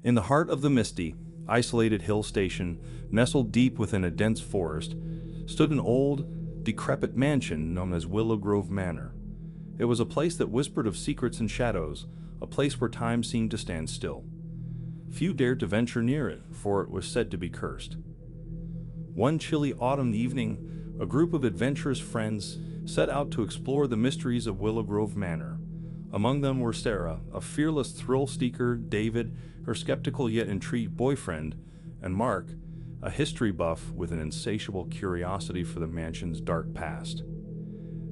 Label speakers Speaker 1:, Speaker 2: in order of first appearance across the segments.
Speaker 1: In the heart of the misty, isolated hill station, nestled deep within a dense forest, stood an old, decrepit mansion known as Willow Grove Manor. It was a place that whispered of secrets and shadows, a place where time seemed to stand still. Few dared to venture near it, for it was said to be cursed. One chilly autumn evening, a group of adventurous friends set out to explore the mysteries of Willow Grove Manor. Among them were Sarah, a fearless thrill-seeker, David, her skeptical yet intrigued boyfriend, and Mark, a history buff with an insatiable curiosity for the mansion's dark past.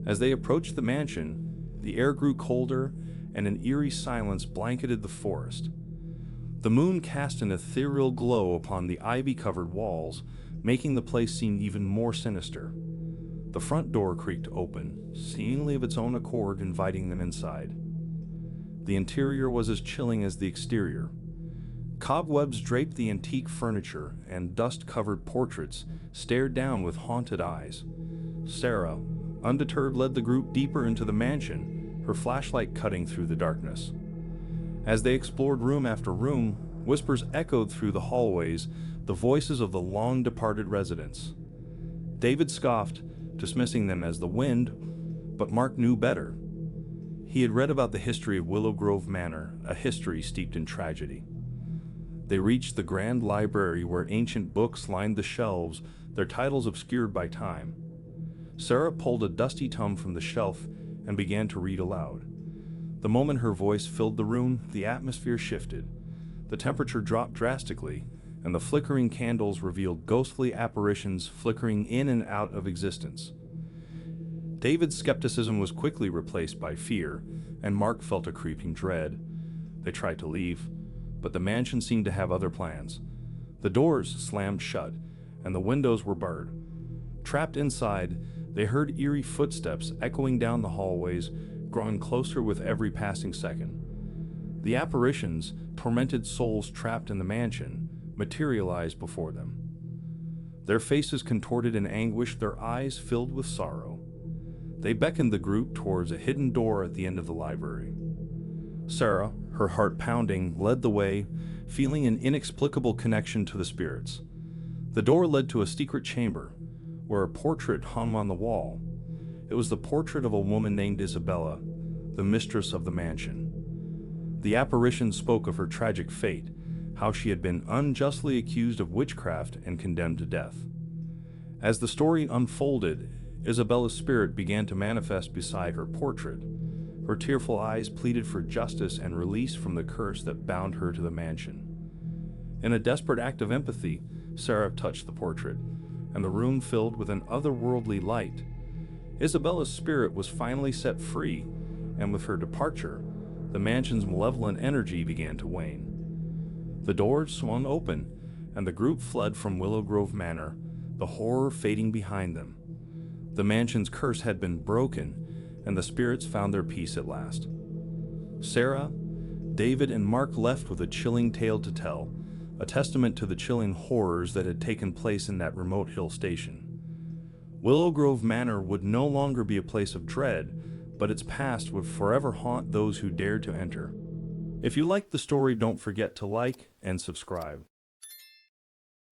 Speaker 1: As they approached the mansion, the air grew colder, and an eerie silence blanketed the forest. The moon cast an ethereal glow upon the ivy-covered walls, making the place seem even more sinister. The front door creaked open, seemingly of its own accord, inviting them inside. The interior was as chilling as the exterior. Cobwebs draped the antique furniture, and dust-covered portraits stared down with haunted eyes. Sarah, undeterred, led the group deeper into the mansion, her flashlight cutting through the darkness. As they explored room after room, whispers echoed through the hallways, the voices of the long-departed residents. David scoffed, dismissing them as the wind, but Mark knew better. He had read about the history of Willow Grove Manor, a history steeped in tragedy. They reached the grand library where ancient books lined the shelves, their titles obscured by time. Sarah pulled a dusty tome from the shelf and began to read aloud. The moment her voice filled the room, the atmosphere shifted. The temperature dropped drastically, and the flickering candles revealed ghostly apparitions flickering in and out of existence. David's skepticism was quickly replaced by fear, and Mark felt a creeping dread. They tried to leave, but the mansion seemed to have other plans. The doors slammed shut, and the windows were barred. Trapped inside, they heard eerie footsteps echoing down the hallways, growing closer with every passing second. The apparitions, tormented souls trapped in the mansion, materialized before them. Their faces contorted in anguish, their eyes filled with sorrow. They beckoned the group towards a hidden door at the end of the library. Sarah, her heart pounding, led the way, feeling an inexplicable connection to the spirits. The door led to a secret chamber, where a portrait hung on the wall. It was the portrait of a woman named Isabella, the mistress of the mansion. The apparition spoke of her tragic fate, how she had been unjustly accused of witchcraft and condemned to death. As the story unfolded, Isabella's spirit began to manifest beside her portrait. Her tearful eyes pleaded for justice and release from the curse that bound her to the mansion. In a desperate act of empathy, Sarah touched the portrait, and the room filled with an otherworldly light. Isabella's spirit was finally set free, and with her departure, the mansion's malevolent energy began to wane. The doors swung open, and the group fled from Willow Grove Manor, the horror fading behind them. The mansion's curse had been broken, and the spirits found their peace at last. Sarah, David, and Mark left with a chilling tale to tell, a testament to the chilling horrors that had taken place in that remote hill station. Willow Grove Manor would no longer be a place of dread, but its past would forever haunt those who dared to enter. If you liked the story, don't forget to like and subscribe.